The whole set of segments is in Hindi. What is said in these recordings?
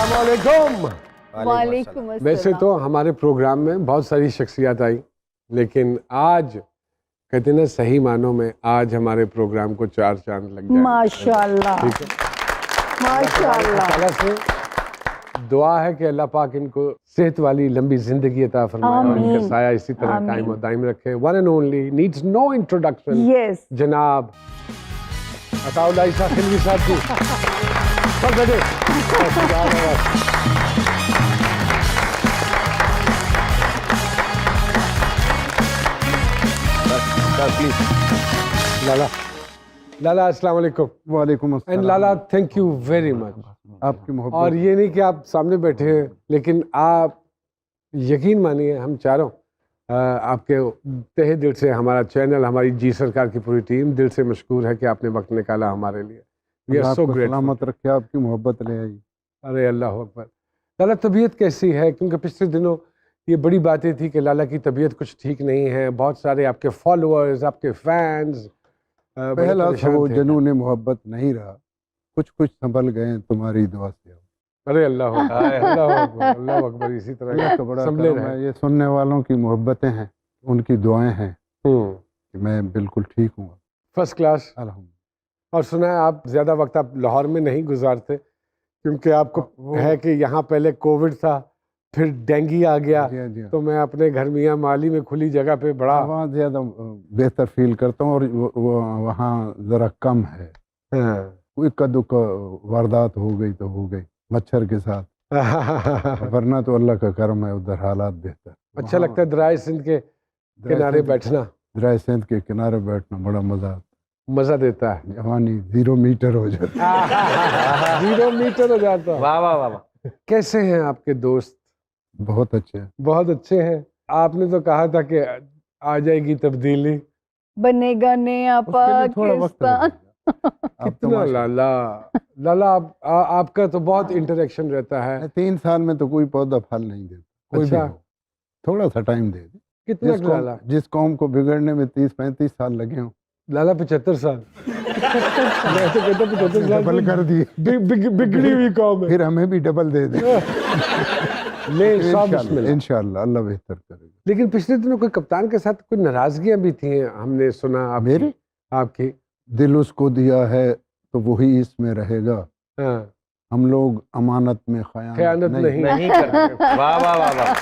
अस्सलामुअलैकुम। वालेकुम अस्सलाम। वैसे तो हमारे प्रोग्राम में बहुत सारी शख्सियत आई, लेकिन आज कहते हैं ना, सही मानों में आज हमारे प्रोग्राम को 4 चांद लग जाएंगे। माशाल्लाह, ठीक है, माशाल्लाह। अल्लाह से दुआ है कि अल्लाह पाक इनको सेहत वाली लंबी जिंदगी अता फरमाए और इनका आमीन। साया इसी तरह आमीन। कायम और दायम रखे। One and only, needs no introduction, yes, जनाब अताउल्लाह ईसा खिलवी साहब जी। सब बैठे। लाला लाला अस्सलाम वालेकुम। वालेकुम एंड अस्सलाम। लाला थैंक यू वेरी मच। आपकी मोहब्बत। और ये नहीं कि आप सामने बैठे हैं, लेकिन आप यकीन मानिए हम चारों आपके तहे दिल से, हमारा चैनल, हमारी जी सरकार की पूरी टीम दिल से मशकूर है कि आपने वक्त निकाला हमारे लिए। वी आर सो आपको ग्रेटफुल। सलामत रखे, आपकी मोहब्बत ले आई। अरे अल्लाह अकबर। लाला तबीयत कैसी है? क्योंकि पिछले दिनों ये बड़ी बातें थी कि लाला की तबीयत कुछ ठीक नहीं है, बहुत सारे आपके फॉलोअर्स, आपके फैंस पहला तो वो जुनून मोहब्बत नहीं रहा, कुछ कुछ संभल गए तुम्हारी दुआ से। अरे अल्लाह अल्लाह अकबर। इसी तरह अल्लाह का बड़ा संभले करम है, ये सुनने वालों की मोहब्बतें हैं, उनकी दुआएं हैं कि मैं बिल्कुल ठीक हूँ। फर्स्ट क्लास अल्हम्दुलिल्लाह। और सुना है आप ज़्यादा वक्त आप लाहौर में नहीं गुजारते, क्योंकि आपको है कि यहाँ पहले कोविड था, फिर डेंगू आ गया, जी हाँ, जी हाँ। तो मैं अपने घर मियाँ माली में खुली जगह पे बड़ा वहाँ ज़्यादा बेहतर फील करता हूँ, और वहाँ ज़रा कम है। कोई कद्दू का वारदात हो गई तो हो गई मच्छर के साथ, वरना तो अल्लाह का करम है, उधर हालात बेहतर। अच्छा लगता है दराय सिंध के किनारे बैठना, दराय सिंध के किनारे बैठना बड़ा मज़ा देता है। जवानी 0 मीटर हो जाती। 0 मीटर हो जाता है। वाह वाह वाह वाह। कैसे हैं आपके दोस्त? बहुत अच्छे हैं। बहुत अच्छे हैं। आपने तो कहा था कि आ जाएगी तब्दीली, बनेगा नया उसके लिए थोड़ा वक्त पाकिस्तान। लगेगा। अब तो कितना लाला लाला आपका तो बहुत इंटरेक्शन रहता है। 3 साल में तो कोई पौधा फल नहीं देता, कोई भी अच्छा। हो, थोड़ा सा टाइम दे दे। कितना लाला? जिस कौम को बिगड़ने में 30-35 साल लगे हों, लाला 75 साल। मैं तो कहता 75 साल डबल कर दिए, बिगड़ी हुई कौम है। फिर हमें भी डबल दे दे। ले सब बिस्मिल्लाह। इंशाल्लाह अल्लाह बेहतर करेगा। लेकिन पिछले दिनों कोई कप्तान के साथ कोई नाराजगियां भी थी, हमने सुना मेरी? आपकी। दिल उसको दिया है तो वही इसमें रहेगा। हाँ। हम लोग अमानत में खयानत नहीं करते। वाह वाह वाह वाह।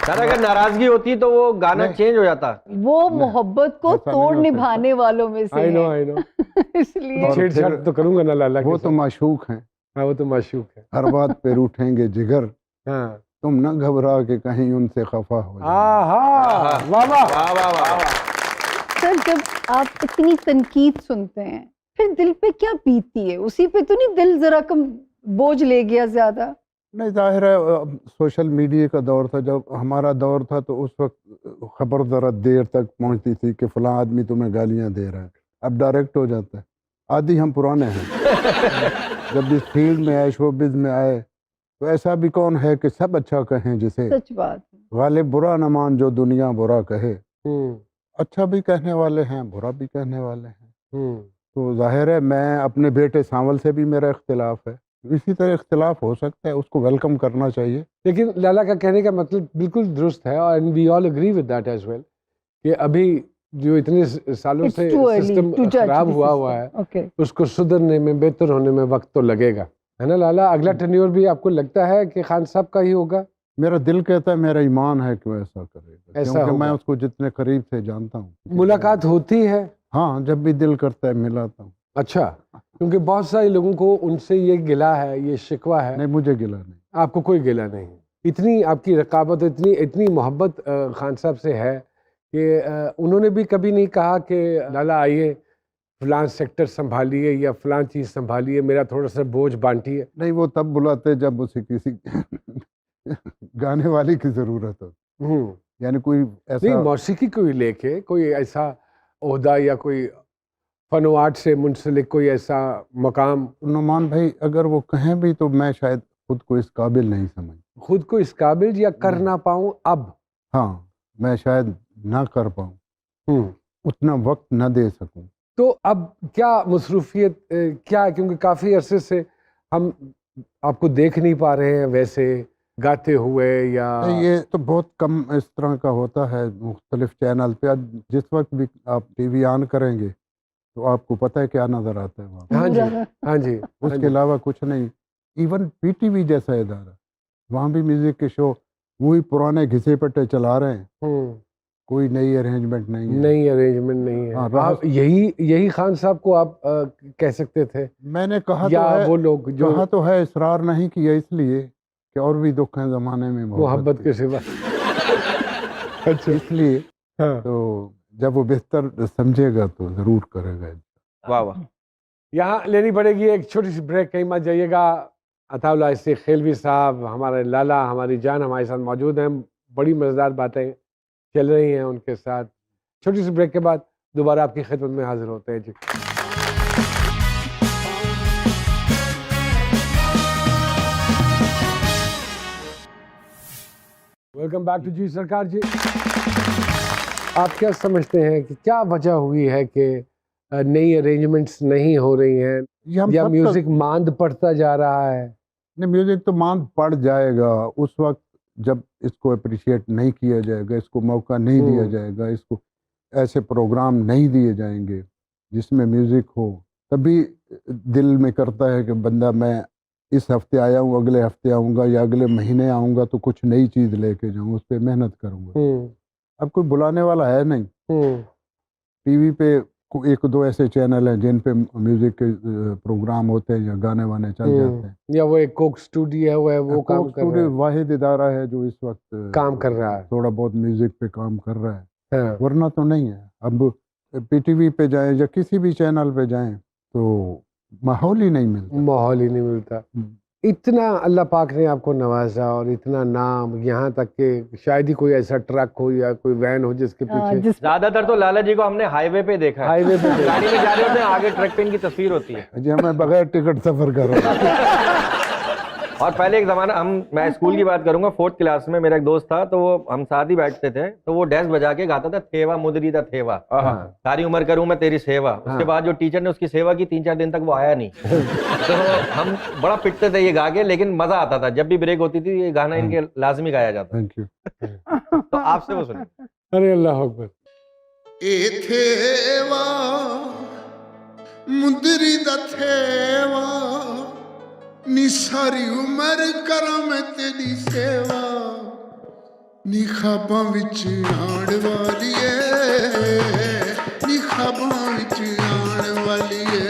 सर अगर नाराजगी होती तो वो गाना चेंज हो जाता। वो मोहब्बत को ऐसा नहीं तोड़ हो निभाने वालों में से आई नो है। I know. इसलिए और छेड़छाड़ फिर तो करूंगा ना लाला वो के तो साथ। माशूक हैं, हाँ वो तो माशूक है। हर बात पे रूठेंगे जिगर, हाँ। तुम न घबरा के कहीं उनसे खफा हो जाओ। आहा वाह वाह। वाह वाह वाह। सर, जब आप इतनी तनकीद सुनते हैं फिर दिल पे क्या बीतती है? उसी पे तो नहीं दिल जरा कम बोझ ले गया ज्यादा? नहीं, जाहिर है सोशल मीडिया का दौर था, जब हमारा दौर था तो उस वक्त खबर ज़रा देर तक पहुंचती थी कि फलां आदमी तुम्हें गालियां दे रहा है। अब डायरेक्ट हो जाता है। आदि हम पुराने हैं। जब इस फील्ड में आए, शोबिज़ में आए, तो ऐसा भी कौन है कि सब अच्छा कहें जिसे, सच बात है। गालिब बुरा न मान जो दुनिया बुरा कहे। हम्म अच्छा भी कहने वाले हैं, बुरा भी कहने वाले हैं। हम्म। तो जाहिर है मैं अपने बेटे सांवल से भी मेरा इख्तिलाफ है, इसी तरह इख्तिलाफ हो सकता है, उसको वेलकम करना चाहिए। लेकिन लाला का कहने का मतलब बिल्कुल दुरुस्त है, और we all agree with that as well, कि अभी जो इतने सालों It's से too early system to judge खराब the हुआ system. हुआ है, Okay. उसको सुधरने में, बेहतर होने में वक्त तो लगेगा, है ना लाला? अगला टेन्योर भी आपको लगता है कि खान साहब का ही होगा? मेरा दिल कहता है, मेरा ईमान है कि वो ऐसा करेगा, ऐसा क्योंकि मैं होगा। उसको जितने करीब से जानता हूँ। मुलाकात होती है? हाँ, जब भी दिल करता है मिलाता हूँ। अच्छा, क्योंकि बहुत सारे लोगों को उनसे ये गिला है, ये शिकवा है। नहीं, मुझे गिला नहीं। आपको कोई गिला नहीं? इतनी आपकी रकाबत, इतनी इतनी मोहब्बत खान साहब से है कि उन्होंने भी कभी नहीं कहा कि लाला आइए फलां सेक्टर संभालिए या फलां चीज़ संभालिए, मेरा थोड़ा सा बोझ बांटिए? नहीं, वो तब बुलाते जब उसे किसी गाने वाली की ज़रूरत हो, यानी कोई नहीं, ऐसा। मौसीकी को ही लेके कोई ऐसा ओहदा या कोई फन व आर्ट से मुंसलिक कोई ऐसा मकाम। नुमान भाई अगर वो कहें भी तो मैं शायद खुद को इस काबिल नहीं समझ। खुद को इस काबिल या कर ना पाऊँ अब? हाँ, मैं शायद ना कर पाऊँ, उतना वक्त ना दे सकूँ। तो अब क्या मसरूफियत क्या है? क्योंकि काफ़ी अरसे से हम आपको देख नहीं पा रहे हैं वैसे गाते हुए या नहीं, ये तो बहुत कम इस तरह का होता है मुख्तलिफ चैनल पे। आज जिस वक्त भी आप टीवी ऑन करेंगे तो आपको पता है क्या नज़र आता है वहाँ पे। हाँ जी, पूरा। हाँ जी, हाँ उसके जी। अलावा कुछ नहीं। इवन पीटीवी जैसा इदारा, वहाँ भी म्यूजिक के शो वही पुराने घिसे पट्टे चला रहे हैं, हम्म, कोई नई अरेंजमेंट नहीं है। नई अरेंजमेंट नहीं है। हाँ, आप यही खान साहब को आप कह सकते थे मैंने कहा या तो है, वो लोग जो कहा तो है, इसरार नहीं किया इसलिए कि और भी दुख हैं ज़माने में मोहब्बत के सिवा। अच्छा, इसलिए हाँ। तो जब वो बेहतर समझेगा तो ज़रूर करेगा। वाह वाह। यहाँ लेनी पड़ेगी एक छोटी सी ब्रेक, कहीं मत जाइएगा। अताउल्लाह इस्से खेलवी साहब, हमारे लाला, हमारी जान हमारे साथ मौजूद हैं। बड़ी मज़ेदार बातें चल रही हैं उनके साथ। छोटी सी ब्रेक के बाद दोबारा आपकी खिदमत में हाजिर होते हैं जी। वेलकम बैक टू जी सरकार जी। आप क्या समझते हैं कि क्या वजह हुई है कि नई अरेंजमेंट्स नहीं हो रही हैं ये हम या सब म्यूजिक मांद पड़ता जा रहा है? नहीं, म्यूजिक तो मांद पड़ जाएगा उस वक्त जब इसको अप्रिशिएट नहीं किया जाएगा, इसको मौका नहीं दिया जाएगा, इसको ऐसे प्रोग्राम नहीं दिए जाएंगे जिसमें म्यूजिक हो। तभी दिल में करता है कि बंदा मैं इस हफ्ते आया हूँ, अगले हफ्ते आऊँगा या अगले महीने आऊँगा तो कुछ नई चीज़ लेके जाऊँ, उस पर मेहनत करूँगा। अब कोई बुलाने वाला है नहीं। टीवी पे एक दो ऐसे चैनल हैं जिन पे म्यूजिक के प्रोग्राम होते हैं या गाने वाने चल जाते हैं। या वो एक कोक स्टूडियो है वो काम कोक कर रहा स्टूडियो है, वाहिद इदारा है जो इस वक्त काम कर रहा है। थोड़ा बहुत म्यूजिक पे काम कर रहा है, हाँ। वरना तो नहीं है। अब पीटीवी पे जाएं या किसी भी चैनल पे जाएं तो माहौल ही नहीं मिलता। माहौल ही नहीं मिलता। हम्म। इतना अल्लाह पाक ने आपको नवाजा और इतना नाम, यहाँ तक कि शायद ही कोई ऐसा ट्रक हो या कोई वैन हो जिसके पीछे जिस ज्यादातर तो लाला जी को हमने हाईवे पे देखा है। हाईवे पे देखा। गाड़ी में जा रहे होते हैं, आगे ट्रक पे इनकी तस्वीर होती है। जी, मैं बगैर टिकट सफर कर रहा हूँ। और पहले एक जमाना मैं स्कूल की बात करूंगा, 4th क्लास में मेरा एक दोस्त था, तो वो हम साथ ही बैठते थे, तो वो डेस्क बजा के गाता था थेवा मुदरी दा थेवा, सारी उम्र करूं मैं तेरी सेवा। उसके बाद जो टीचर ने उसकी सेवा की 3-4 दिन तक वो आया नहीं। तो हम बड़ा पिटते थे ये गा के, लेकिन मजा आता था। जब भी ब्रेक होती थी ये गाना इनके लाजमी गाया जाता। Thank you. तो आपसे वो सुनिए। अरे अल्लाह अकबर। ए थेवा मुंदरी दा थेवा नी सारी उम्र करा मैं तेरी सेवा नी ख्वाबां विच आण वाली ए नी ख्वाबां विच आण वाली ए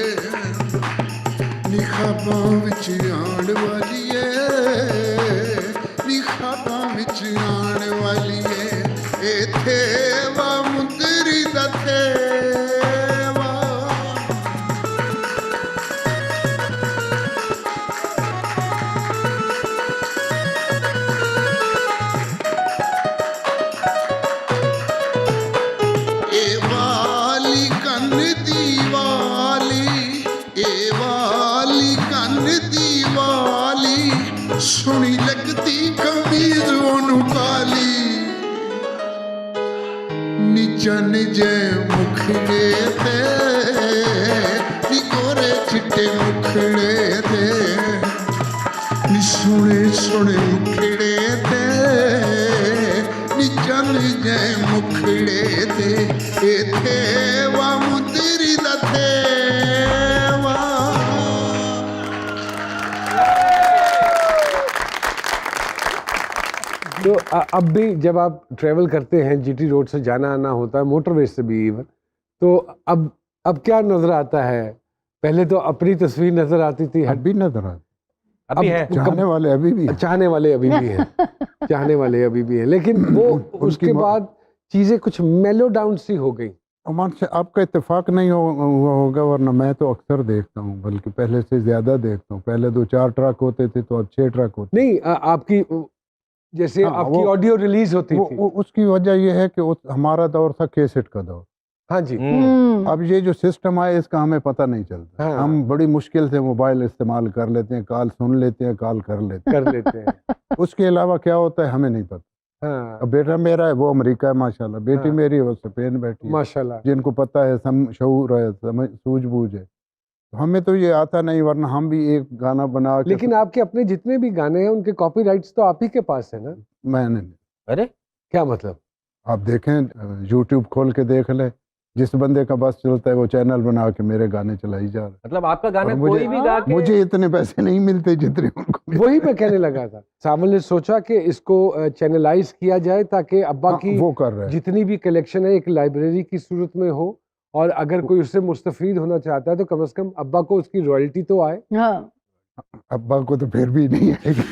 नी ख्वाबां विच आण वाली ए नी ख्वाबां विच आण वाली ए थेवा मुंदरी दा थेवा। ए वाली कन दीवाली ए वाली कन दीवाली सोहनी लगदी कमीज ओनू काली निचन जे मुखड़े ते नी गोरे चिट्टे मुखड़े ते नी सोहने सोहने मुखड़े ते निचन जे मुखड़े ते ए थेवा मुंदरी दा थेवा। तो अब भी जब आप ट्रेवल करते हैं, जीटी रोड से जाना आना होता है, मोटरवे से भी इवन, तो अब क्या नजर आता है? पहले तो अपनी तस्वीर नजर आती थी, अभी नजर आती, अभी है चाहने वाले अभी भी हैं। चाहने वाले अभी भी हैं, चाहने वाले अभी भी हैं, लेकिन वो उसके बाद चीजें कुछ मेलो डाउन सी हो गई। अमान से आपका इत्तेफाक नहीं हुआ होगा, वरना मैं तो अक्सर देखता हूँ, बल्कि पहले से ज्यादा देखता हूँ। पहले 2-4 ट्रक होते थे तो अब 6 ट्रक होते। नहीं, आपकी जैसे हाँ, आपकी ऑडियो रिलीज होती थी। उसकी वजह यह है कि हमारा दौर था कैसेट का दौर। हाँ जी। अब ये जो सिस्टम आया इसका हमें पता नहीं चलता। हाँ। हम बड़ी मुश्किल से मोबाइल इस्तेमाल कर लेते हैं, कॉल सुन लेते हैं, कॉल कर लेते कर लेते हैं। हैं। उसके अलावा क्या होता है हमें नहीं पता। हाँ, अब बेटा मेरा है वो अमेरिका है माशाल्लाह, बेटी हाँ। मेरी है वो स्पेन बैठी है, माशाल्लाह। जिनको पता है, शऊर है, सूझबूझ है, हमें तो ये आता नहीं, वरना हम भी एक गाना बना के लेकिन आपके अपने जितने भी गाने हैं उनके कॉपीराइट्स तो आप ही के पास है ना? मैंने, अरे क्या मतलब? आप देखें यूट्यूब खोल के देख ले, जिस बंदे का बस चलता है वो चैनल बना के मेरे गाने चलाई जा रहा है। मतलब आपका गाना और मुझे- कोई भी गा के मुझे इतने पैसे नहीं मिलते जितने उनको मिलते। वही मैं कहने लगा था। सावल ने सोचा कि इसको चैनलाइज किया जाए ताकि अब्बा हाँ, की वो कर रहे हैं। जितनी भी कलेक्शन है एक लाइब्रेरी की सूरत में हो, और अगर कोई उससे मुस्तफीद होना चाहता है तो कम से कम अब्बा को उसकी रॉयल्टी तो आए। हाँ, अब्बा को तो फिर भी नहीं आएगी।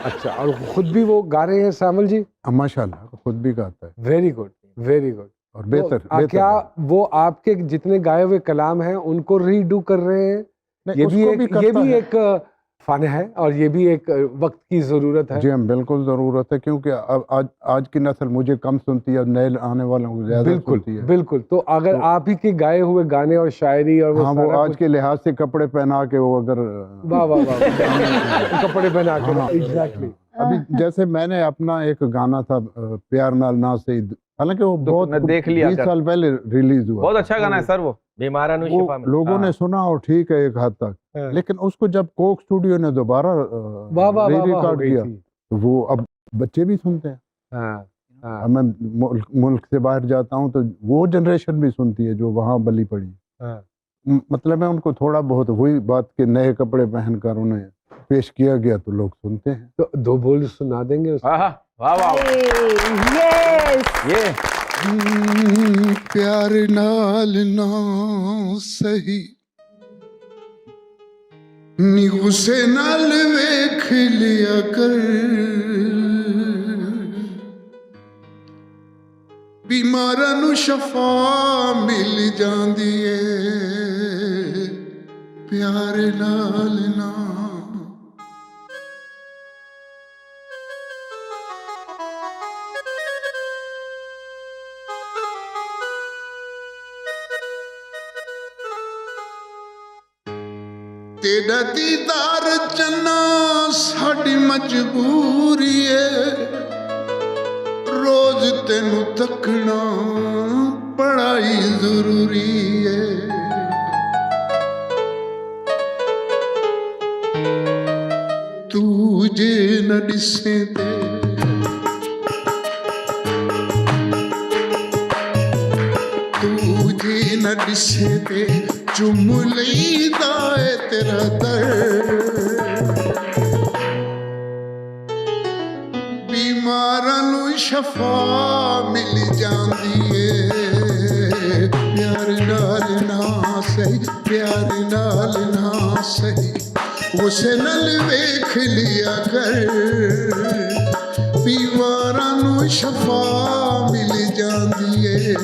अच्छा, और खुद भी वो गा रहे हैं सावल जी? माशाल्लाह खुद भी गाता है वेरी गुड, वेरी गुड। और बेहतर तो बेहतर क्या गाता है। वो आपके जितने गाए हुए कलाम हैं उनको रीडू कर रहे हैं? नहीं, ये भी उसको एक, भी ये करता भी है। एक फन है और ये भी एक वक्त की जरूरत है। जी हम बिल्कुल ज़रूरत है, क्योंकि अब आज की नस्ल मुझे कम सुनती है और नए आने वालों को ज़्यादा बिल्कुल सुनती है। बिल्कुल। तो अगर तो- आप ही के गाए हुए गाने और शायरी और वो हाँ, वो सारा आज कुछ, के लिहाज से कपड़े पहना के वो अगर वाह वाह वाह, कपड़े पहना हाँ, कर, एग्जैक्टली। अभी जैसे मैंने अपना एक गाना था प्यार नाल ना से, हालांकि वो बहुत मैं देख लिया 20 कर। साल पहले रिलीज हुआ बहुत था। अच्छा गाना है सर वो, बीमारा नु वो शिफा में। लोगों ने सुना और ठीक है एक हद तक, हाँ। लेकिन उसको जब कोक स्टूडियो ने दोबारा वाह वाह वाह वाह हो रिकॉर्ड गई किया थी। तो वो अब बच्चे भी सुनते हैं। हाँ हाँ अब मैं मुल्क से बाहर जाता हूँ तो वो जनरेशन भी सुनती है जो वहाँ बली पड़ी। हाँ। मतलब मैं उनको थोड़ा बहुत वही बात के नए कपड़े पहनकर उन्हें पेश किया गया तो लोग सुनते हैं। तो दो बोल सुना देंगे उसको? वाह वाह वाह, यस, ये प्यार नाल ना सही नी गुस्से नाल वेख लिया कर, बीमारां नू शफा मिल जांदी है प्यार नाल ना। तेरा दीदार चन्ना साडी मजबूरी है, रोज तेनू तकना बड़ाई जरूरी है। तू जे न दिसे ते तू जे न दिसे ते चुम लईदा है तेरा दर्द, बीमारां नू शफा मिल जांदी है प्यार नाल ना सही, प्यार नाल ना सही गुस्से नाल वेख लिया कर, बीमारां नू शफा मिल जांदी है,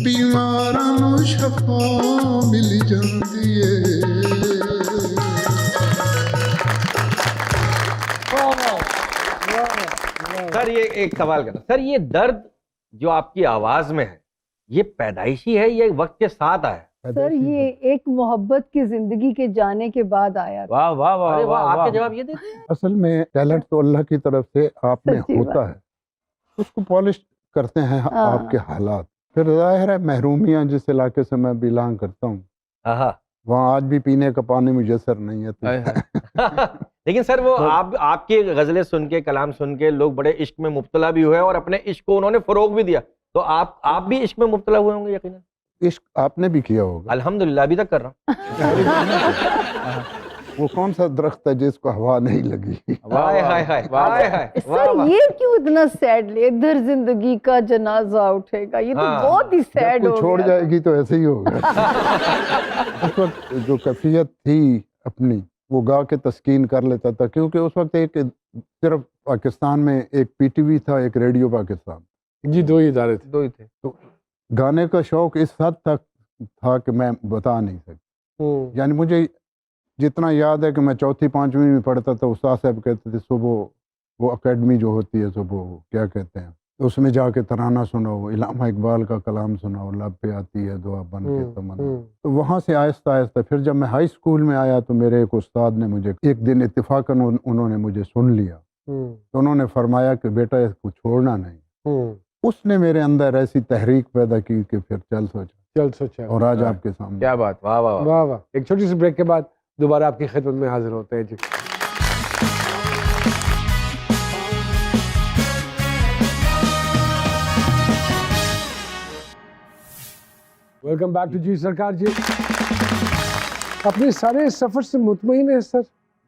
बीमारां नू शफा मिल जांदी है। सर ये एक सवाल करना, सर ये दर्द जो आपकी आवाज में है ये पैदाइशी है, ये वक्त के साथ आया? सर ये एक मोहब्बत की जिंदगी के जाने के बाद आया था। वाह वाह वाह अरे वाह, वाह आपके वाह। जवाब ये देते हैं। असल में टैलेंट तो अल्लाह की तरफ से आप में सच्ची होता है, उसको पॉलिश करते हैं हाँ। आपके हालात। फिर जाहिर है महरूमियाँ जिस इलाके से मैं बिलोंग करता हूँ आहा। वहाँ आज भी पीने का पानी मुयसर नहीं है हाय, तो हाय। लेकिन सर वो आपकी गजलें सुन के, कलाम सुन के लोग बड़े इश्क में मुब्तला भी हुए और अपने इश्क को उन्होंने फरोग भी दिया, तो आप भी इश्क में मुब्तला हुए होंगे यकीनन। इश्क आपने भी किया होगा। अल्हम्दुलिल्लाह अभी तक कर रहा हूँ। वो कौन सा दरख्त है जिसको हवा नहीं लगी? हाय हाय हाय वाह, हाय हाय, वाह सर वाह। ये क्यों इतना सैड ले, इधर जिंदगी का जनाजा उठेगा, ये तो हाँ। बहुत ही जब सैड कोई हो छोड़ गया था। जाएगी तो ऐसे ही होगा। उस वक्त जो कैफियत थी अपनी वो गा के तस्कीन कर लेता था, क्योंकि उस वक्त एक सिर्फ पाकिस्तान में एक पीटीवी था, एक रेडियो पाकिस्तान, जी, दो ही इदारे थे। दो ही थे। तो गाने का शौक इस हद तक था कि मैं बता नहीं सकता। यानी मुझे जितना याद है कि मैं चौथी पांचवी में पढ़ता था, उस्ताद साहब कहते थे सुबह वो अकेडमी जो होती है सुबह क्या कहते हैं, तो उसमें जाके तराना सुनाओ, इलामा इकबाल का कलाम सुनाओ, लब पे आती है दुआ बन के तमन्ना। तो वहाँ से आहिस्ता आहिस्ता फिर जब मैं हाई स्कूल में आया तो मेरे एक उस्ताद ने मुझे एक दिन इत्तेफाकन उन्होंने मुझे सुन लिया, तो उन्होंने फरमाया कि बेटा इसको छोड़ना नहीं। उसने मेरे अंदर ऐसी तहरीक पैदा की कि फिर चल सोचा चल सोचा। और आज आपके सामने। क्या बात। वाह वाह वाह। वाह वाह। एक छोटी सी ब्रेक के बाद दोबारा आपकी खिदमत में हाजिर होते हैं जी। वेलकम बैक टू जी सरकार जी। अपने सारे सफर से मुतमईन है सर?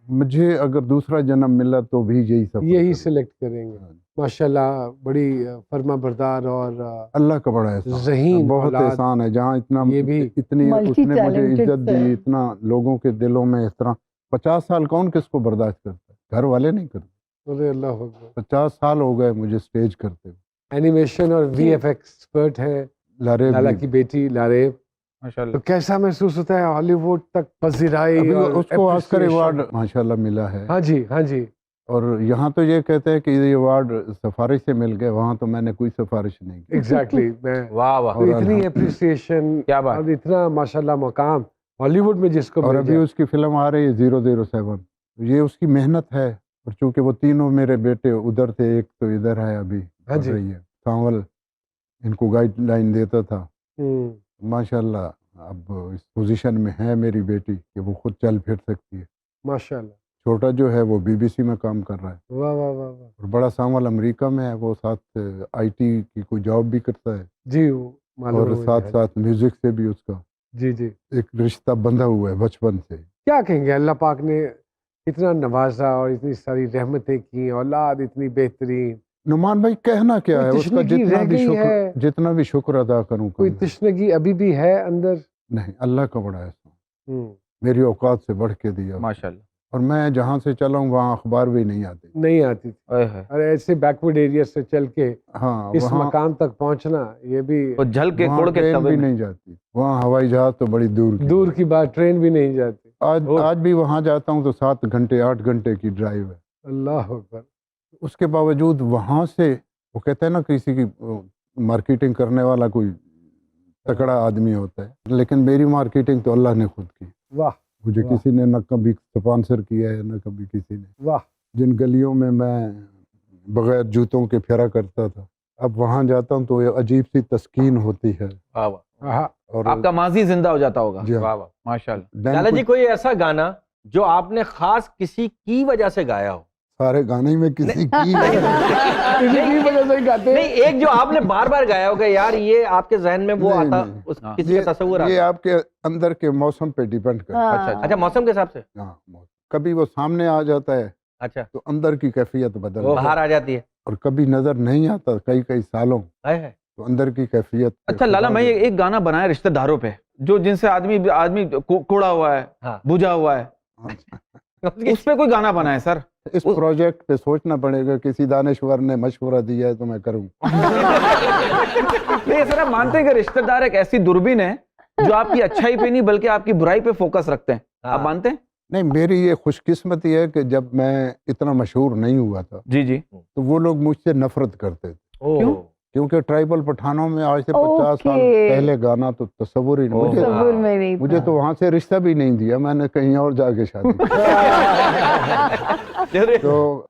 मुझे अगर दूसरा जन्म मिला तो भी यही सफर यही करूं। सिलेक्ट करेंगे। माशाल्लाह बड़ी फर्मा बरदार और अल्लाह का बड़ा एहसान, ज़हीन बहुत औलाद। एहसान है। जहाँ इतना ये भी इतनी Multi उसने मुझे talented इज्जत दी, है। इतना लोगों के दिलों में इस तरह 50 साल कौन किसको बर्दाश्त करता है? घर वाले नहीं करते। अरे अल्लाह अकबर। 50 साल हो गए मुझे स्टेज करते हुए। एनिमेशन और वीएफएक्स एक्सपर्ट है लारेब लाला भी। की बेटी लारेब। माशाल्लाह। तो कैसा महसूस होता है हॉलीवुड तक पजीराई अभी और उसको ऑस्कर appreciation? अवार्ड माशाल्लाह मिला है। हाँ जी हाँ जी। और यहाँ तो ये कहते हैं कि ये अवार्ड सिफारिश से मिल गए, वहाँ तो मैंने कोई सिफारिश नहीं की। एग्जैक्टली मैं वाह वाह। तो और इतनी अल्हम्दुलिल्लाह। अप्रिसिएशन क्या बात। और इतना माशाल्लाह मकाम हॉलीवुड में जिसको और मिल अभी जाए। उसकी फिल्म आ रही है 007। ये उसकी मेहनत है। और चूंकि वो तीनों मेरे बेटे उधर थे, एक तो इधर है अभी हाँ पढ़ जी। रही है, सांवल इनको गाइडलाइन देता था। हम्म, माशाल्लाह अब इस पोजीशन में है मेरी बेटी कि वो खुद चल फिर सकती है। माशाल्लाह। छोटा जो है वो बीबीसी में काम कर रहा है वाह वाह वाह वाह। और बड़ा सांवल अमेरिका में है। वो साथ आईटी की कोई जॉब भी करता है जी वो मालूम और है मुझे, साथ हाँ साथ म्यूजिक से भी उसका जी जी। एक रिश्ता बंधा हुआ है बचपन से। क्या कहेंगे अल्लाह पाक ने इतना नवाजा और इतनी सारी रहमतें की, औलाद इतनी बेहतरीन। नुमान भाई कहना क्या कोई है, उसका तशनीगी रह जितना भी शुक्र अदा करूं कोई कम है। तशनगी अभी भी है अंदर? नहीं, अल्लाह का बड़ा एहसान, हम्म, मेरी औकात से बढ़ के दिया। माशाल्लाह। और मैं जहाँ से चला हूँ वहाँ अखबार भी नहीं आती। नहीं आती थी। ओए होए। और ऐसे बैकवर्ड एरिया से चल के हाँ, इस वहाँ मकाम तक पहुंचना ये भी वो झल के वहाँ कोड़ के ट्रेन तवे भी में। नहीं जाती। वहाँ हवाई जहाज तो बड़ी दूर की दूर की बात, ट्रेन भी नहीं जाती। आज भी वहाँ जाता हूँ तो 7 घंटे 8 घंटे की ड्राइव है। अल्लाह अकबर। उसके बावजूद वहाँ से वो कहते हैं ना किसी की मार्केटिंग करने वाला कोई तगड़ा आदमी होता है, लेकिन मेरी मार्केटिंग तो अल्लाह ने खुद की। वाह मुझे वाह। किसी ने न कभी स्पॉन्सर किया है न कभी किसी ने। वाह। जिन गलियों में मैं बगैर जूतों के फेरा करता था, अब वहाँ जाता हूँ तो ये अजीब सी तस्कीन होती है। वाह वाह। हाँ, और आपका माजी जिंदा हो जाता होगा। जी हाँ, वाह वाह। माशाल्लाह। डैम लाला जी कुछ कोई ऐसा गाना जो आपने खास किसी की वजह से गाया हो? सारे गाने में किसी की इन्हीं की वजह से ही गाते हैं। नहीं, एक जो आपने बार बार गाया होगा यार, ये आपके जहन में वो नहीं, आता, नहीं। उस हाँ। किसी का तस्वीर ये आता। आपके अंदर के मौसम पे डिपेंड करता है। अच्छा, अच्छा, मौसम के हिसाब से। हाँ, मौसम। कभी वो सामने आ जाता है अच्छा, तो अंदर की कैफियत बदल वो जाती बाहर आ जाती है। है। और कभी नजर नहीं आता कई कई सालों हाय हाय। तो अंदर की कैफियत पे अच्छा लाला, खुदा मैं जाने। एक गाना बनाया रिश्तेदारों पे, जो जिनसे आदमी आदमी कोड़ा हुआ है, हाँ। बुझा हुआ है, उस पे कोई गाना बनाए सर। इस प्रोजेक्ट पे सोचना पड़ेगा। किसी दानिश्वर ने मशवरा दिया है तो मैं करूँ। नहीं सर, आप मानते हैं कि रिश्तेदार एक ऐसी दूरबीन है जो आपकी अच्छाई पे नहीं बल्कि आपकी बुराई पे फोकस रखते हैं? आप मानते हैं? नहीं, मेरी ये खुशकिस्मती है कि जब मैं इतना मशहूर नहीं हुआ था जी जी। तो वो लोग मुझसे नफरत करते थे, क्यों? क्योंकि ट्राइबल पठानों में आज से 50 साल ओके। पहले गाना तो तस्वुर ही नहीं। ओह। मुझे तस्वीर में नहीं मुझे तो वहां से रिश्ता भी नहीं दिया, मैंने कहीं और जाके शादी की। अरे, तो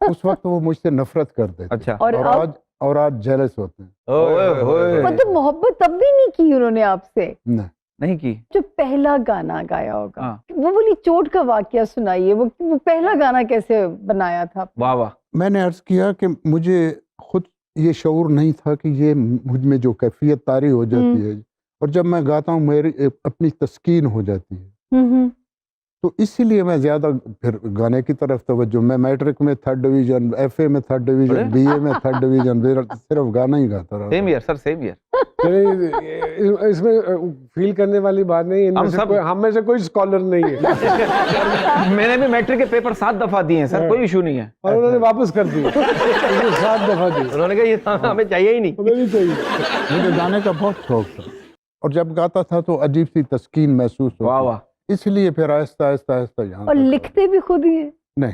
उस वक्त वो मुझसे नफरत करते थे। अच्छा। और अब और आज जेलस होते हैं। ओए, ओए, ओए। मतलब मोहब्बत तब भी नहीं की उन्होंने आपसे? नहीं, नहीं की। जो पहला गाना गाया होगा, हाँ। वो वाली चोट का वाकया सुनाइए। वो पहला गाना कैसे बनाया था? वाह वाह। मैंने अर्ज किया कि मुझे खुद ये शऊर नहीं था कि ये मुझ में जो कैफियत तारी हो जाती है और जब मैं गाता हूँ मेरी अपनी तस्कीन हो जाती है। हम्म। तो इसीलिए मैं ज्यादा फिर गाने की तरफ तवज्जो। मैं मैट्रिक में 3rd डिवीजन, FA में 3rd डिवीजन, BA में 3rd डिवीजन, सिर्फ गाना ही गाता रहा। Same year sir, same year. चलिए, इसमें फील करने वाली बात नहीं। हम में से कोई स्कॉलर नहीं है मैंने भी मैट्रिक के पेपर 7 दफा दिए हैं सर, कोई इशू नहीं है। और उन्होंने वापस कर दी 7 दफा दी। उन्होंने कहा ये हमें चाहिए ही नहीं। उन्हें नहीं चाहिए। मुझे गाने का बहुत शौक था और जब गाता था तो अजीब सी तस्कीन महसूस वाह होती। वाह। इसलिए फिर आहिस्ता आहिस्ता आहिस्ता यहाँ और तक लिखते भी खुद ही हैं? नहीं,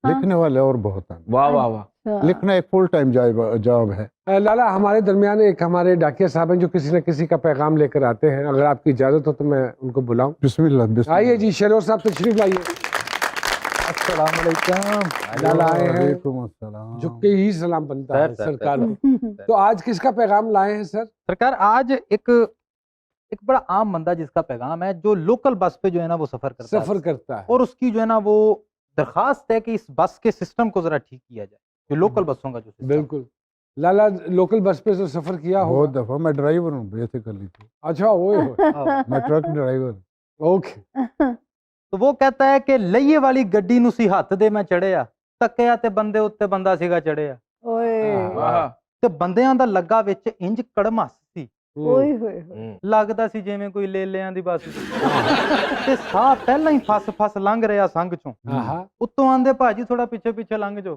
हाँ। लिखने वाले और बहुत हैं। वाह वाह वाह। अच्छा। लिखना एक फुल टाइम जॉब है। लाला, हमारे दरमियान एक हमारे डाकिया साहब हैं जो किसी न किसी का पैगाम लेकर आते हैं। अगर आपकी इजाजत हो तो मैं उनको बुलाऊं। बिस्मिल्लाह बिस्मिल्लाह। आइए जी, शेरोर साहब तशरीफ लाइए। अस्सलाम वालेकुम। लाला आए हैं, वालेकुम अस्सलाम। झुक के ही सलाम बनता है सर, सरकार को। तो आज किसका पैगाम लाए हैं सर? सरकार आज एक एक बड़ा आम बंदा जिसका पैगाम है, जो लोकल बस पे जो है ना वो सफर करता है, सफर करता है और उसकी जो है ना वो दरखास्त है कि इस बस के सिस्टम को जरा ठीक किया जाए, जो लोकल बसों का जो system है। बिल्कुल। लाला लोकल बस पे तो सफर किया बहुत होगा। दफा मैं ड्राइवर हूँ बेसिकली, तो अच्छा ओए होए, हाँ। मैं ट्रक ड्राइवर। ओके। तो वो कहता है कि लइए वाली गड्डी ਨੂੰ ਸੀ ਹੱਥ ਦੇ ਮੈਂ ਚੜਿਆ, ਤੱਕਿਆ ਤੇ ਬੰਦੇ ਉੱਤੇ ਬੰਦਾ ਸੀਗਾ ਚੜਿਆ, ओए वाह ਤੇ ਬੰਦਿਆਂ ਦਾ ਲੱਗਾ ਵਿੱਚ ਇੰਜ ਕੜਮਸ ਸੀ, ओए होए होए। ਲੱਗਦਾ ਸੀ ਜਿਵੇਂ ਕੋਈ ਲੇਲਿਆਂ ਦੀ ਬੱਸ ਤੇ ਸਾਹ ਪਹਿਲਾਂ ਹੀ ਫਸ ਫਸ ਲੰਘ ਰਿਹਾ ਸੰਗ ਚੋਂ, ਆਹਾ ਉੱਤੋਂ ਆਂਦੇ ਭਾਜੀ ਥੋੜਾ ਪਿੱਛੇ ਪਿੱਛੇ ਲੰਘ ਜਾਓ,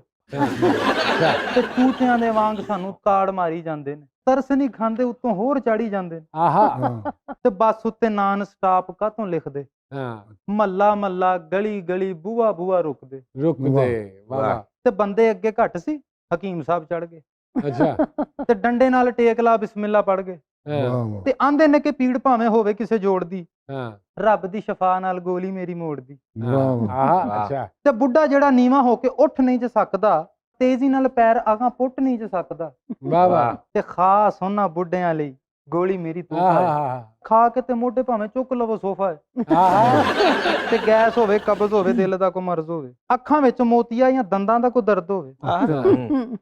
ਤੇ ਚੂਤਿਆਂ ਦੇ ਵਾਂਗ ਸਾਨੂੰ ਤਾੜ ਮਾਰੀ ਜਾਂਦੇ ਨੇ, ਤਰਸ ਨਹੀਂ ਖਾਂਦੇ ਉੱਤੋਂ ਹੋਰ ਚਾੜੀ ਜਾਂਦੇ ਨੇ, आहा हाँ, ਤੇ ਬੱਸ ਉੱਤੇ ਨਾਨ ਸਟਾਪ ਕਾਹਤੋਂ ਲਿਖਦੇ, हाँ ਮੱਲਾ ਮੱਲਾ ਗਲੀ ਗਲੀ ਬੂਆ ਬੂਆ ਰੁਕਦੇ, रुक वाह, दे वाह वाह। वाह। ਤੇ ਬੰਦੇ ਅੱਗੇ ਘੱਟ ਸੀ, ਹਕੀਮ ਸਾਹਿਬ ਚੜ ਗਏ अच्छा ਤੇ ਡੰਡੇ ਨਾਲ ਟੇਕ ਲਾ ਬਿਸਮਿਲ੍ਲਾ ਪੜ ਗਏ, हाँ वाह, वाह। ਤੇ ਆਂਦੇ ਨੇ ਕਿ ਪੀੜ ਭਾਵੇਂ ਹੋਵੇ ਕਿਸੇ ਜੋੜ ਦੀ, हाँ ਰੱਬ ਦੀ ਸ਼ਫਾ ਨਾਲ ਗੋਲੀ ਮੇਰੀ ਮੋੜਦੀ, वाह, वाह। आहा वाह। अच्छा ਤੇ ਬੁੱਢਾ ਜਿਹੜਾ ਨੀਵਾਂ ਹੋ ਕੇ ਉੱਠ ਨਹੀਂ ਜਾ ਸਕਦਾ, ਤੇਜ਼ੀ ਨਾਲ ਪੈਰ ਆਗਾਂ ਪੁੱਟ ਨਹੀਂ ਜਾ ਸਕਦਾ, वाह वाह ਤੇ ਖਾਸ ਉਹਨਾਂ ਬੁੱਢਿਆਂ ਲਈ ਗੋਲੀ ਮੇਰੀ ਤੋਹਫਾ ਹੈ, आहा ਖਾ ਕੇ ਤੇ ਮੋਢੇ ਭਾਵੇਂ ਚੁੱਕ ਲਵੋ ਸੋਫਾ ਹੈ, आहा ਤੇ ਗੈਸ ਹੋਵੇ ਕਬਜ਼ ਹੋਵੇ ਦਿਲ ਦਾ ਕੋਈ ਮਰਜ਼ ਹੋਵੇ, ਅੱਖਾਂ ਵਿੱਚ ਮੋਤੀਆ ਜਾਂ ਦੰਦਾਂ ਦਾ ਕੋਈ ਦਰਦ ਹੋਵੇ,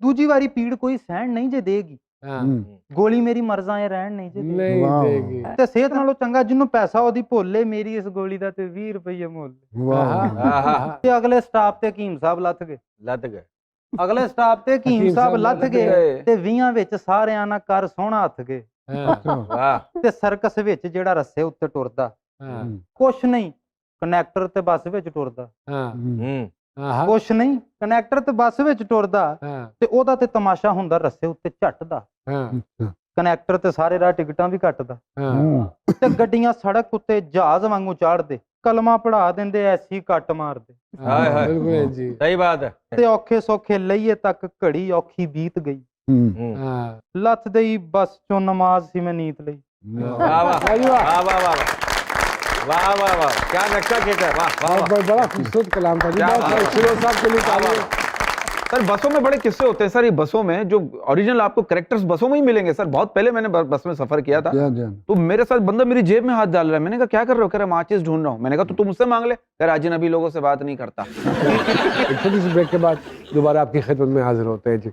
ਦੂਜੀ ਵਾਰੀ ਪੀੜ ਕੋਈ ਸਹਿਣ ਨਹੀਂ ਜੇ ਦੇਗੀ, हाँ हम्म, ਗੋਲੀ ਮੇਰੀ ਮਰਜ਼ਾਂ ਇਹ ਰਹਿਣ ਨਹੀਂ ਜੇ ਦੇਗੀ, नहीं वाह। देगी ਤੇ ਸਿਹਤ ਨਾਲੋਂ ਚੰਗਾ ਜਿਹਨੂੰ ਪੈਸਾ ਉਹਦੀ ਭੋਲੇ, ਮੇਰੀ ਇਸ ਗੋਲੀ ਦਾ ਤੇ 20 ਰੁਪਏ ਮੁੱਲ। वाह, आहा वाह। आहा ਤੇ ਅਗਲੇ ਸਟਾਪ ਤੇ ਹਕੀਮ ਸਾਹਿਬ ਲੱਥ ਗਏ, लत गए। ਅਗਲੇ ਸਟਾਪ ਤੇ ਹਕੀਮ ਹਕੀਮ ਸਾਹਿਬ ਸਾਹਿਬ ਲੱਥ ਲੱਥ ਗਏ, गए। ਤੇ 20 ਵਿੱਚ ਸਾਰਿਆਂ ਨਾਲ ਕਰ ਸੋਹਣਾ ਹੱਥ ਗਏ, हाँ वाह। ਤੇ ਸਰਕਸ ਵਿੱਚ ਜਿਹੜਾ ਰੱਸੇ ਉੱਤੇ ਟੁਰਦਾ, हाँ ਕੁਛ ਨਹੀਂ ਕਨੈਕਟਰ ਤੇ ਬੱਸ ਵਿੱਚ ਟੁਰਦਾ, हाँ हम्म, आहा ਕੁਛ ਨਹੀਂ ਕਨੈਕਟਰ ਤੇ ਬੱਸ ਵਿੱਚ ਟੁਰਦਾ, हाँ ਤੇ ਉਹਦਾ ਤੇ ਤਮਾਸ਼ਾ ਹੁੰਦਾ ਰੱਸੇ ਉੱਤੇ ਝੱਟਦਾ, हाँ अच्छा, ਕਨੈਕਟਰ ਤੇ ਸਾਰੇ ਰਾਹ ਟਿਕਟਾਂ ਵੀ ਕੱਟਦਾ, हाँ हम्म, ਤੇ ਗੱਡੀਆਂ ਸੜਕ ਉੱਤੇ ਜਹਾਜ਼ ਵਾਂਗੂ ਚਾੜਦੇ, ਕਲਮਾ ਪੜਾ ਦਿੰਦੇ, ਐਸੀ ਕੱਟ ਮਾਰਦੇ, हाय हाय। बिल्कुल है जी सही बात है। ਤੇ ਔਖੇ ਸੌਖੇ ਲਈਏ ਤੱਕ ਘੜੀ ਔਖੀ ਬੀਤ ਗਈ, हम्म, हाँ ਲੱਥ ਦੇਈ ਬਸ ਚੋਂ ਨਮਾਜ਼ ਸੀ ਮੈਂ ਨੀਤ ਲਈ। वाह, वाह वाह अरे वाह। वाह वाह वाह वाह वाह वाह, क्या नक्शा खींचा है। वाह वाह वाह। बड़ा खूबसूरत कलाम था जी। क्या बहुत बात सारे है। शिरों साहब के लिए वाह, तालियां। वाह। सर बसों में बड़े किस्से होते हैं सर, ये बसों में जो ओरिजिनल आपको कैरेक्टर्स बसों में ही मिलेंगे सर। बहुत पहले मैंने बस में सफर किया था, क्या जान। तो मेरे साथ बंदा मेरी जेब में हाथ डाल रहा है। मैंने कहा क्या कर रहे हो? कह रहा माचिस ढूंढ रहा हूँ। मैंने कहा तो तुम मुझसे मांग ले। कह रहा अजनबी लोगों से बात नहीं करता। एक छोटी सी ब्रेक के बाद दोबारा आपकी खिदमत में हाजिर होते हैं जी।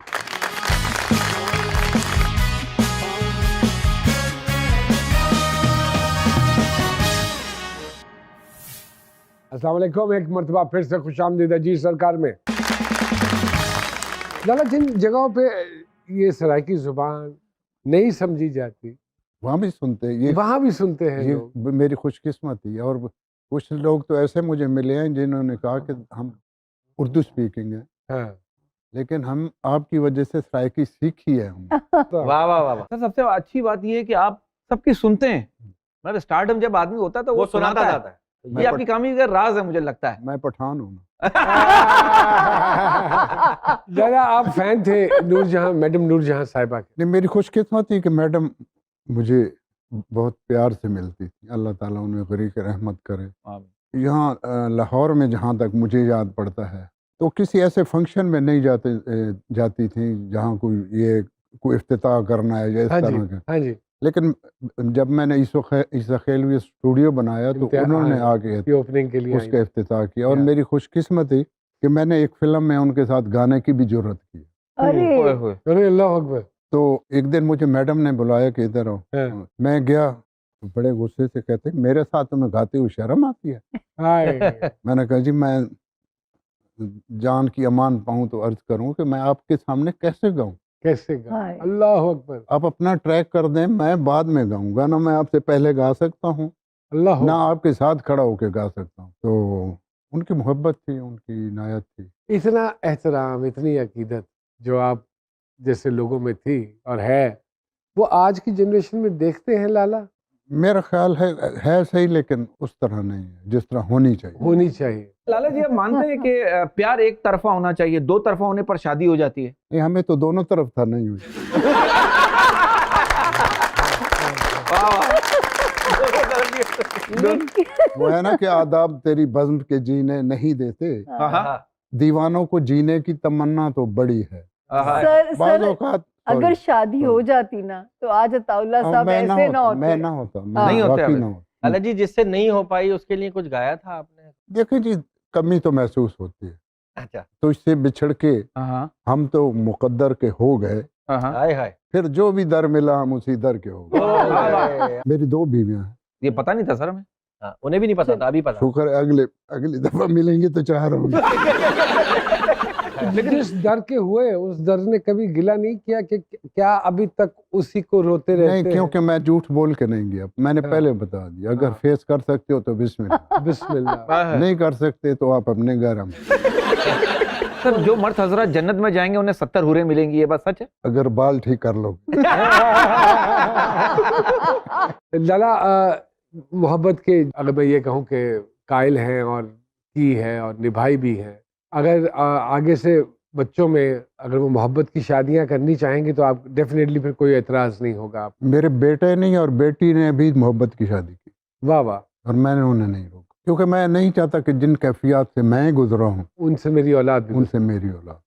अस्सलाम वालेकुम, एक मरतबा फिर से खुशामदीद है जी सरकार में। लाला, जिन जगहों पे ये सराइकी जुबान नहीं समझी जाती वहाँ भी सुनते हैं ये वहाँ भी सुनते हैं ये लोग। मेरी खुशकिस्मती है। और कुछ लोग तो ऐसे मुझे मिले हैं जिन्होंने कहा कि हम उर्दू स्पीकिंग है, हाँ लेकिन हम आपकी वजह से सराइकी सीखी है हमने। वाह वाह वाह वाह। सर सबसे अच्छी बात ये है कि आप सबकी सुनते हैं। मतलब स्टार्टम जब आदमी होता है तो वो वो सुनाता है। जाता है। ये आपकी कामयाबी का राज है मुझे लगता है। मैं पठान हूँ ना। लाला, आप फैन थे नूरजहां, मैडम नूरजहां साहिबा के। नहीं, मेरी खुशकिस्मती कि मैडम मुझे बहुत प्यार से मिलती थी। अल्लाह ताला उन्हें गरीक रहमत करे। यहाँ लाहौर में जहाँ तक मुझे याद पड़ता है तो किसी ऐसे फंक्शन में नहीं जाती थी जहाँ कोई इफ्तिताह करना है या इस हाँ जी, तरह का। हाँ जी, लेकिन जब मैंने ईसा खेलवी स्टूडियो बनाया तो इम्तिहान- उन्होंने हाँ, आके ये ओपनिंग के लिए आई। उसका इफ्तिताह किया। और या। मेरी खुशकिस्मती कि मैंने एक फिल्म में उनके साथ गाने की भी जरूरत की। ओए अरे होए। अरे अल्लाह अकबर। तो एक दिन मुझे मैडम ने बुलाया कि इधर आओ। हाँ। मैं गया तो बड़े गुस्से से कहते मेरे साथ तुम्हें गाते हुए शर्म आती है। हाय। मैंने कहा जी मैं जान की अमान पाऊं तो अर्ज करूं कि मैं आपके सामने कैसे गाऊं। कैसे गा, हाय। अल्लाह अकबर, आप अपना ट्रैक कर दें, मैं बाद में गाऊंगा ना। मैं आपसे पहले गा सकता हूँ अल्लाह ना अकबर। आपके साथ खड़ा होकर गा सकता हूँ। तो उनकी मोहब्बत थी, उनकी इनायत थी। इतना एहतराम, इतनी अकीदत जो आप जैसे लोगों में थी और है, वो आज की जनरेशन में देखते हैं लाला? मेरा ख्याल है सही, लेकिन उस तरह नहीं है जिस तरह होनी चाहिए। होनी चाहिए। लाला जी आप मानते हैं कि प्यार एक तरफा होना चाहिए, दो तरफा होने पर शादी हो जाती है? नहीं, हमें तो दोनों तरफ था, नहीं हुई। वो है ना कि आदाब तेरी बज़्म के जीने नहीं देते, हाँ। दीवानों को जीने की तमन्ना तो बड़ी है। सर बाज़ सर औक़ात अगर शादी हो जाती ना तो आज अताउल्ला साहब ऐसे ना होते। मैं ना होता, मैं नहीं होते वाकई अभी। ना होता। लाला जी जिससे नहीं हो पाई उसके लिए कुछ गाया था आपने? देखिए जी, कमी तो महसूस होती है, अच्छा। तो इससे बिछड़ के हाँ हम तो मुकद्दर के हो गए, हाँ हाँ। हाय हाय। फिर जो भी दर मिला हम उसी दर के हो गए। वाह। मेरी 2 बीवियां हैं, ये पता नहीं था सर हमें। हाँ, उन्हें भी नहीं पता था, अभी पता। शुक्र है अगली दफा मिलेंगे तो 4 होंगे। लेकिन जिस दर के हुए उस दर ने कभी गिला नहीं किया कि क्या अभी तक उसी को रोते रहते नहीं, हैं? क्योंकि मैं झूठ बोल के नहीं गया, मैंने हाँ। पहले बता दिया, अगर हाँ। फेस कर सकते हो तो बिस्मिल्लाह, बिस्मिल्लाह। नहीं कर सकते तो आप अपने घर हम। सर जो मर्द हजरत जन्नत में जाएंगे उन्हें 70 हूरें मिलेंगी, ये बात सच है? अगर बाल ठीक कर लो। लाला मोहब्बत के अगर मैं ये कहूँ कि कायल हैं और की है और निभाई भी है, अगर आगे से बच्चों में अगर वो मोहब्बत की शादियां करनी चाहेंगे तो आप डेफिनेटली फिर कोई एतराज नहीं होगा आप। मेरे बेटे नहीं और बेटी ने भी मोहब्बत की शादी की वाह वाह, और मैंने उन्हें नहीं रोका, क्योंकि मैं नहीं चाहता कि जिन कैफियत से मैं गुजरा हूँ उनसे मेरी औलाद भी उनसे मेरी औलाद।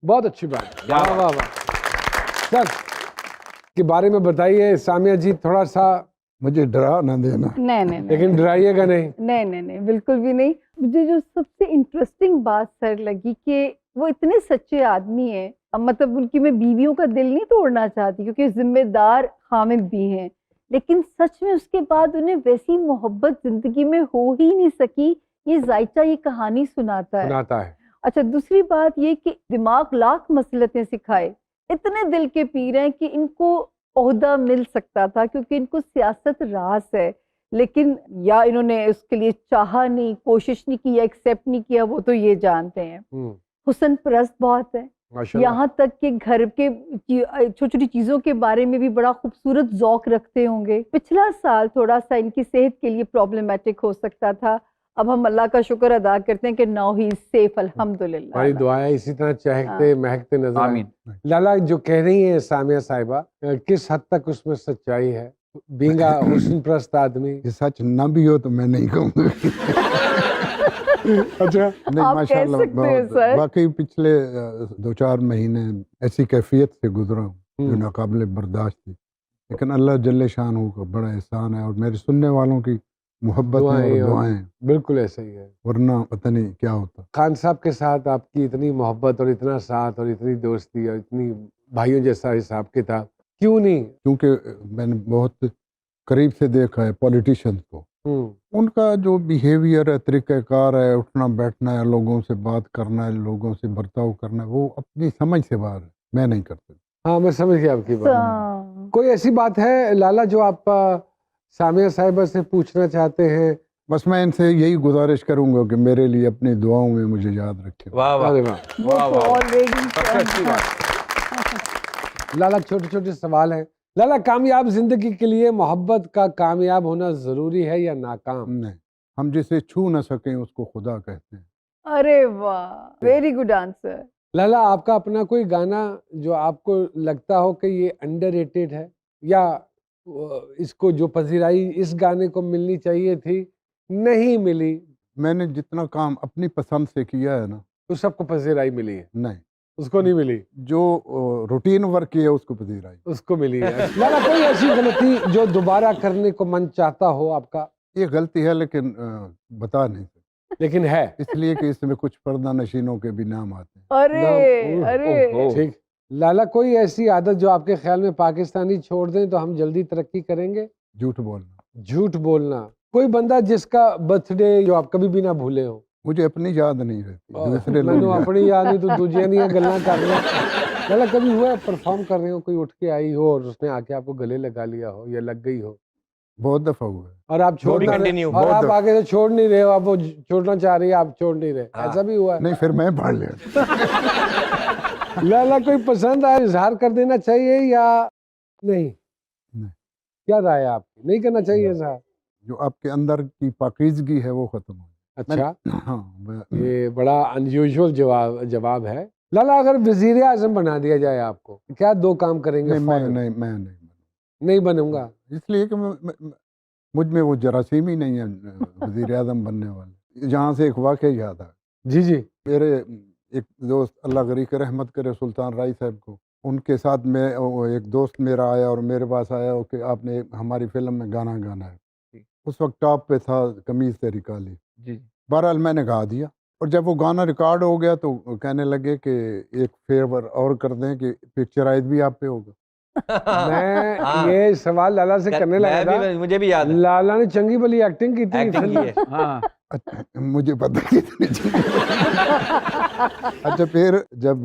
बहुत अच्छी बात है। वाह वाह वाह। सर के बारे में बताइए सामिया जी थोड़ा सा, मुझे डरा ना देना। नहीं नहीं नहीं लेकिन डराइएगा नहीं। नहीं नहीं नहीं बिल्कुल भी नहीं। मुझे जो सबसे इंटरेस्टिंग बात सर लगी कि वो इतने सच्चे आदमी हैं, मतलब उनकी मैं बीवियों का दिल नहीं तोड़ना चाहती क्योंकि जिम्मेदार खामिद भी हैं, लेकिन सच में उसके बाद उन्हें वैसी मोहब्बत जिंदगी में हो ही नहीं सकी। ये जायचा ये कहानी सुनाता है। सुनाता है। अच्छा, दूसरी बात ये कि दिमाग लाख मसलतें सिखाए, इतने दिल के पीर हैं कि इनको ओहदा मिल सकता था क्योंकि इनको सियासत रास है, लेकिन या इन्होंने उसके लिए चाहा नहीं, कोशिश नहीं की या एक्सेप्ट नहीं किया, वो तो ये जानते हैं। हुस्न परस्त बहुत है, माशाल्लाह। यहाँ तक कि घर के छोटी छोटी चीज़ों के बारे में भी बड़ा खूबसूरत ज़ौक रखते होंगे। पिछला साल थोड़ा सा इनकी सेहत के लिए प्रॉब्लमेटिक हो सकता था, अब हम अल्लाह का शुक्र अदा करते हैं कि नाउ ही इज सेफ अल्हम्दुलिल्लाह। हमारी दुआएं इसी तरह चहकते महकते नजर आए। आमीन। लाला जो कह रही हैं सामिया साहिबा, किस हद तक उसमें सच्चाई है? बींगा हुस्न परस्त आदमी। ये सच ना भी हो तो मैं नहीं कहूँगा। अच्छा। नहीं, आप कह माशाल्लाह सकते हैं बहुत, सर। वाकई पिछले 2-4 महीने ऐसी कैफियत से गुजरा हूँ जो हम्म। नाकाबिले बर्दाश्त थी, लेकिन अल्लाह जल्ले शान का बड़ा एहसान है और मेरे सुनने वालों की मोहब्बत दुआएं और और- दुआएं, बिल्कुल ऐसा ही है। वरना पता नहीं क्या होता। खान साहब के साथ आपकी इतनी मोहब्बत और इतना साथ और इतनी दोस्ती और इतनी भाइयों जैसा हिसाब किताब क्यों नहीं? क्योंकि मैंने बहुत करीब से देखा है पॉलिटिशियंस को, उनका जो बिहेवियर है, तरीक़ाकार है, उठना बैठना है, लोगों से बात करना है, लोगों से बर्ताव करना है, वो अपनी समझ से बाहर है, मैं नहीं करता। हाँ, मैं समझ गया आपकी बात। कोई ऐसी बात है लाला जो आप सामिया साहिबा से पूछना चाहते हैं? बस मैं इनसे यही गुजारिश करूंगा कि मेरे लिए अपनी दुआओं में मुझे याद रखें। वाह वाह। अरे वाह। वो तो सबसे अच्छी बात। ऑलरेडी लाला छोटे छोटे सवाल हैं। लाला, कामयाब जिंदगी के लिए मोहब्बत का कामयाब होना जरूरी है या नाकाम? नहीं, हम जिसे छू न सकें उसको खुदा कहते हैं। अरे वाह, वेरी गुड आंसर। लाला, आपका अपना कोई गाना जो आपको लगता हो कि ये अंडररेटेड है या इसको जो पजीराई इस गाने को मिलनी चाहिए थी नहीं मिली, मैंने जितना काम अपनी पसंद से किया है ना, तो सबको पजीराई मिली है, नहीं, उसको नहीं मिली? जो रूटीन वर्क किया उसको पजीराई। उसको मिली है। लाला, कोई ऐसी गलती जो दोबारा करने को मन चाहता हो आपका? ये गलती है लेकिन बता नहीं सकते, लेकिन है। इसलिए कि इसमें कुछ पर्दा नशीनों के भी नाम आते हैं। अरे अरे ठीक। लाला, कोई ऐसी आदत जो आपके ख्याल में पाकिस्तानी छोड़ दें तो हम जल्दी तरक्की करेंगे? झूठ बोलना। झूठ बोलना। कोई बंदा जिसका बर्थडे जो आप कभी भी ना भूले हो? मुझे अपनी याद नहीं रहती, दूसरे मैंने लोग अपनी याद नहीं तो दूसरे नहीं गल्ला कर रहे हो। लाला, कभी हुआ परफॉर्म कर रहे हो, कोई उठ के आई हो और उसने आके आपको गले लगा लिया हो या लग गई हो बहुत दफा हुआ है। और आप छोड़ ना रहे, continue, और बहुत आप दफा। आगे से छोड़ नहीं रहे हो, आप वो छोड़ना चाह रही है, आप छोड़ नहीं रहे, हाँ। ऐसा भी हुआ है? नहीं, फिर मैं पढ़ लिया। लाला, कोई पसंद आए इजहार कर देना चाहिए या नहीं? नहीं। क्या राय है आपकी? नहीं करना चाहिए इजहार? जो आपके अंदर की पाकीज़गी है वो खत्म हो। अच्छा, हाँ, ये बड़ा अनयूजुअल जवाब है। लाला, अगर वजीर आजम बना दिया जाए आपको, क्या 2 काम करेंगे? नहीं, मैं फौरन? नहीं, मैं नहीं बनूंगा। नहीं बनूंगा। इसलिए कि मुझ में वो जरासीम ही नहीं है वजीर आजम बनने वाले। जहाँ से एक वाक़या याद आ, जी जी। मेरे एक दोस्त, अल्लाह गरी के रहमत करे, सुल्तान राय साहब को उनके साथ मैं एक दोस्त मेरा आया और मेरे पास आया कि आपने हमारी फिल्म में गाना गाना है। जी। उस वक्त टॉप पे था कमीज तेरी काली। जी बहरहाल मैंने गा दिया और जब वो गाना रिकॉर्ड हो गया तो कहने लगे कि एक फेवर और कर दें कि पिक्चराइज भी आप पे होगा। मैं हाँ। ये सवाल लाला से करने लगा था। मुझे भी याद है, लाला ने चंगी भली एक्टिंग की थी एक्टिंग फिल्म की है। हाँ अच्छा, मुझे पता कितनी अच्छा फिर जब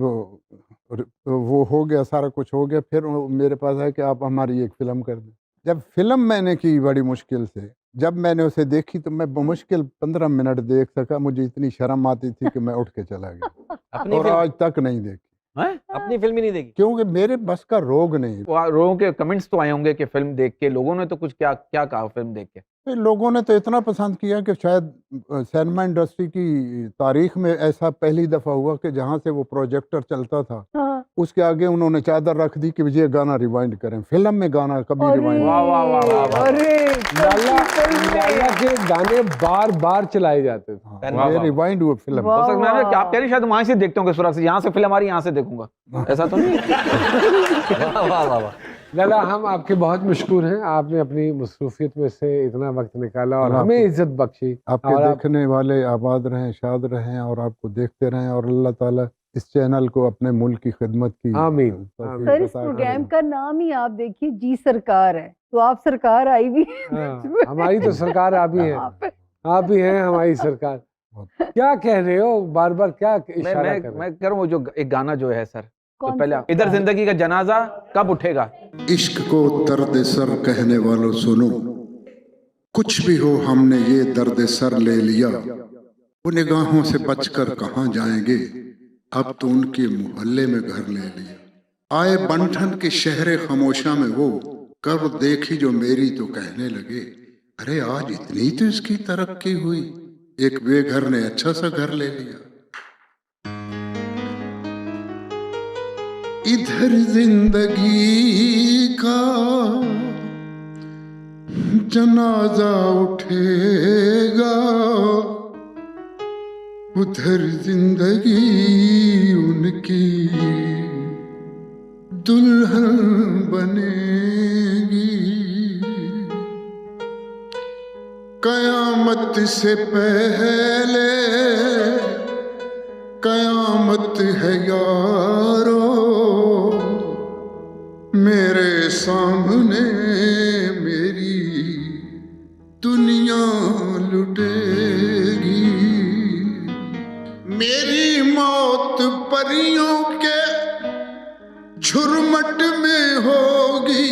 वो हो गया, सारा कुछ हो गया, फिर वो मेरे पास आया कि आप हमारी एक फिल्म कर दें। जब फिल्म मैंने की बड़ी मुश्किल से, जब मैंने उसे देखी तो मैं मुश्किल 15 मिनट देख सका। मुझे इतनी शर्म आती थी कि मैं उठ के चला गया अपनी और फिल्म, आज तक नहीं देखी, हैं? अपनी फिल्म ही नहीं देखी। क्योंकि मेरे बस का रोग नहीं। लोगों के कमेंट्स तो आए होंगे कि फिल्म देख के, लोगों ने तो कुछ क्या क्या कहा फिल्म देख के? फिर लोगों ने तो इतना पसंद किया कि शायद सिनेमा इंडस्ट्री की तारीख में ऐसा पहली दफा हुआ कि जहाँ से वो प्रोजेक्टर चलता था हाँ। उसके आगे उन्होंने चादर रख दी कि ये गाना रिवाइंड करें। फिल्म में गाना कभी अरे, रिवाइंड वाह, वाह, वाह, वाह, वाह। अरे, लाला फिल्म में। लाला के गाने बार बार चलाए जाते थे। हाँ, वाह, ये वाह। रिवाइंड हुआ फिल्म। वाह। हो सकता है कि आप कह रही शायद वहां से देखते होंगे सुरख से, यहाँ से फिल्म आ रही यहाँ से देखूंगा, ऐसा तो नहीं? वाह वाह वाह वाह। लाला हम आपके बहुत मशहूर हैं, आपने अपनी मसरूफियत में से इतना वक्त निकाला और हमें इज्जत बख्शी। आपके और आप- देखने वाले आबाद रहें, शाद रहें और आपको देखते रहें और अल्लाह ताला इस चैनल को अपने मुल्क की खिदमत की आमीन, तौफीक आमीन। सर, इस अता प्रोग्राम करें। का नाम ही आप देखिए, जी सरकार है, तो आप सरकार आई भी हाँ, हमारी तो सरकार आप ही है, आप- आप ही हैं हमारी सरकार। क्या कह रहे हो बार बार, क्या इशारा कर रहे मैं कह रहा हूँ जो एक गाना जो है सर, तो कौन पहले सा? इधर जिंदगी का जनाजा कब उठेगा? इश्क को दर्द सर कहने वालों सुनो, कुछ भी हो हमने ये दर्द सर ले लिया, वो निगाहों से बचकर कहाँ जाएंगे, अब तो उनके मोहल्ले में घर ले लिया। आए बंठन के शहरे खामोशा में वो, कब देखी जो मेरी तो कहने लगे, अरे आज इतनी तो इसकी तरक्की हुई, एक बेघर ने अच्छा सा घर ले लिया। इधर जिंदगी का जनाजा उठेगा, उधर जिंदगी उनकी दुल्हन बनेगी। कयामत से पहले कयामत है यारो, मेरे सामने मेरी दुनिया लुटेगी। मेरी मौत परियों के झुरमट में होगी,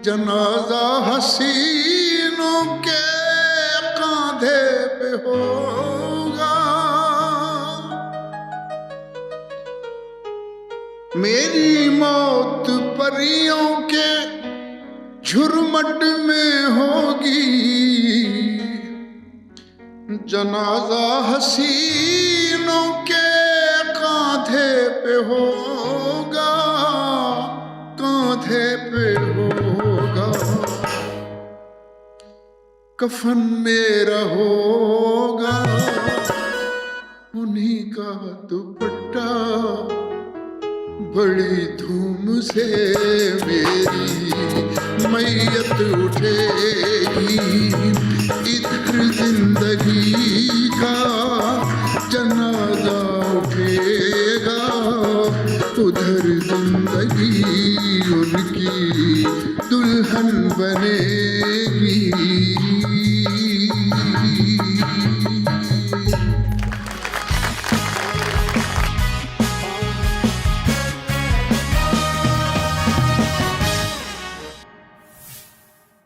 जनाजा हसीनों के कांधे पे होगा। मेरी मौत परियों के झुरमट में होगी, जनाजा हसीनों के कांधे पे होगा, कांधे पे होगा। कफन मेरा होगा उन्हीं का दुपट्टा, बड़ी धूम से मेरी मैयत उठेगी। इधर जिंदगी का जनाजा उठेगा, उधर जिंदगी उनकी दुल्हन बनेगी।